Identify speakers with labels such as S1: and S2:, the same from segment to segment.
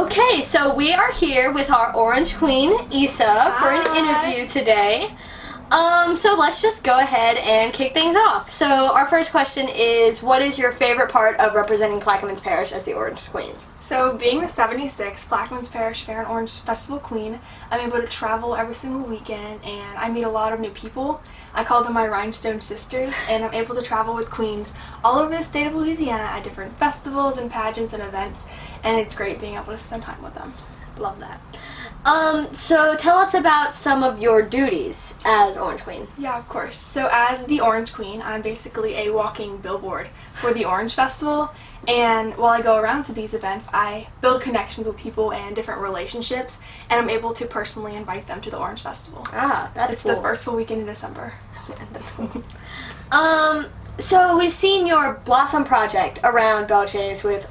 S1: Okay, so we are here with our Orange Queen, Issa, for an interview today. So let's just go ahead and kick things off. So our first question is, what is your favorite part of representing Plaquemines Parish as the Orange Queen?
S2: So being the 76th Plaquemines Parish Fair and Orange Festival Queen, I'm able to travel every single weekend and I meet a lot of new people. I call them my rhinestone sisters, and I'm able to travel with queens all over the state of Louisiana at different festivals and pageants and events, and it's great being able to spend time with them.
S1: Love that. So tell us about some of your duties as Orange Queen.
S2: Yeah, of course. So as the Orange Queen, I'm basically a walking billboard for the Orange Festival, and while I go around to these events, I build connections with people and different relationships, and I'm able to personally invite them to the Orange Festival.
S1: Ah, that's cool.
S2: It's the first full weekend in December.
S1: Yeah, that's cool. So we've seen your Blossom project around Belchase with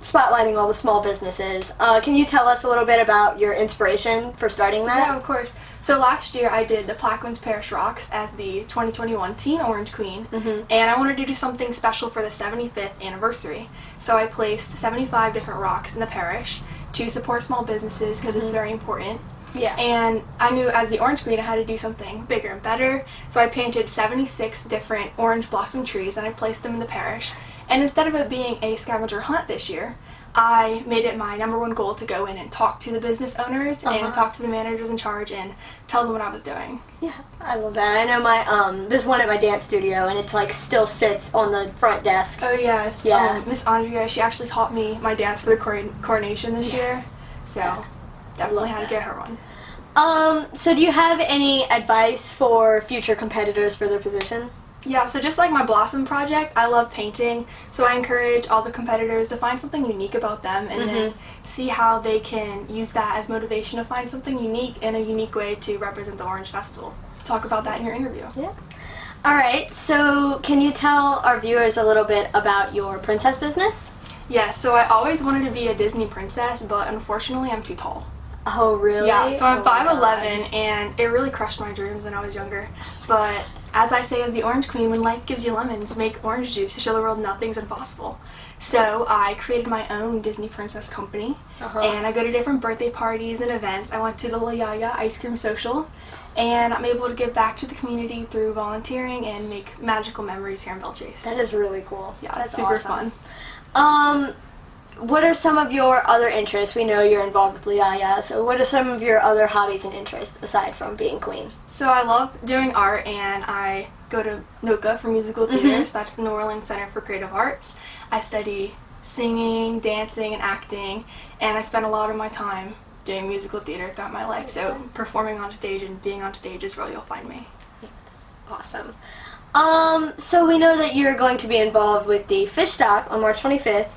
S1: spotlighting all the small businesses. Can you tell us a little bit about your inspiration for starting that?
S2: Yeah, of course. So last year I did the Plaquemines Parish Rocks as the 2021 Teen Orange Queen, and I wanted to do something special for the 75th anniversary. So I placed 75 different rocks in the parish to support small businesses because it's very important.
S1: Yeah.
S2: And I knew as the Orange Queen I had to do something bigger and better, so I painted 76 different orange blossom trees and I placed them in the parish. And instead of it being a scavenger hunt this year, I made it my #1 goal to go in and talk to the business owners and talk to the managers in charge and tell them what I was doing.
S1: Yeah, I love that. I know my there's one at my dance studio and it's like still sits on the front desk.
S2: Oh yes.
S1: Yeah.
S2: Miss Andrea, she actually taught me my dance for the coronation this year, so definitely had to get her one.
S1: So do you have any advice for future competitors for their position?
S2: Yeah, so just like my Blossom project, I love painting, so I encourage all the competitors to find something unique about them and then see how they can use that as motivation to find something unique and a unique way to represent the Orange Festival. Talk about that in your interview.
S1: Yeah. Alright, so can you tell our viewers a little bit about your princess business?
S2: Yes, so I always wanted to be a Disney princess, but unfortunately I'm too tall.
S1: Oh, really?
S2: Yeah, so I'm 5'11",
S1: God.
S2: and it really crushed my dreams when I was younger. But as I say as the Orange Queen, when life gives you lemons, make orange juice to show the world nothing's impossible. So I created my own Disney Princess company, and I go to different birthday parties and events. I went to the La Yaya Ice Cream Social, and I'm able to give back to the community through volunteering and make magical memories here in Belchase.
S1: That is really cool.
S2: Yeah,
S1: that's
S2: super
S1: awesome.
S2: fun.
S1: What are some of your other interests? We know you're involved with Liaya, so what are some of your other hobbies and interests aside from being queen?
S2: So I love doing art, and I go to NOCA for musical theater, so that's the New Orleans Center for Creative Arts. I study singing, dancing, and acting, and I spend a lot of my time doing musical theater throughout my life, so performing on stage and being on stage is where you'll find me.
S1: Yes, awesome. So we know that you're going to be involved with the Fish Stock on March 25th.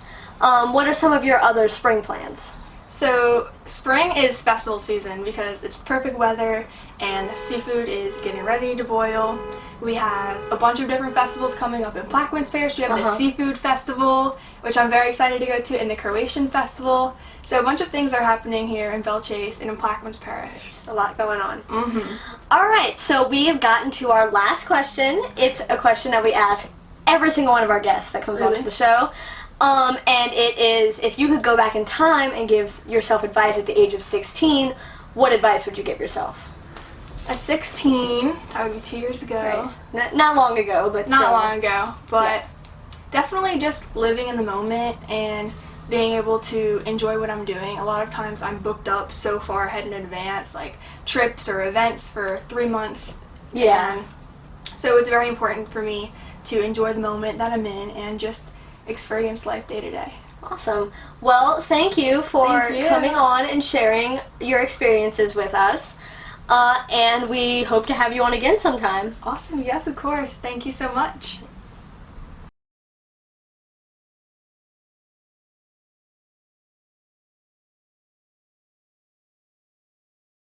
S1: What are some of your other spring plans?
S2: So spring is festival season because it's perfect weather and the seafood is getting ready to boil. We have a bunch of different festivals coming up in Plaquemines Parish. We have the Seafood Festival, which I'm very excited to go to, and the Croatian Festival. So a bunch of things are happening here in Belchase and in Plaquemines Parish.
S1: There's a lot going on. All right, so we have gotten to our last question. It's a question that we ask every single one of our guests that comes onto the show. And it is, if you could go back in time and give yourself advice at the age of 16, what advice would you give yourself?
S2: At 16, that would be 2 years ago.
S1: Right. Not long ago, but
S2: not
S1: still.
S2: long ago, but definitely just living in the moment and being able to enjoy what I'm doing. A lot of times I'm booked up so far ahead in advance, like trips or events for 3 months.
S1: Yeah.
S2: And so it's very important for me to enjoy the moment that I'm in and just experience life day to day.
S1: Awesome. Well, thank you for coming on and sharing your experiences with us. And we hope to have you on again sometime.
S2: Awesome. Yes, of course. Thank you so much.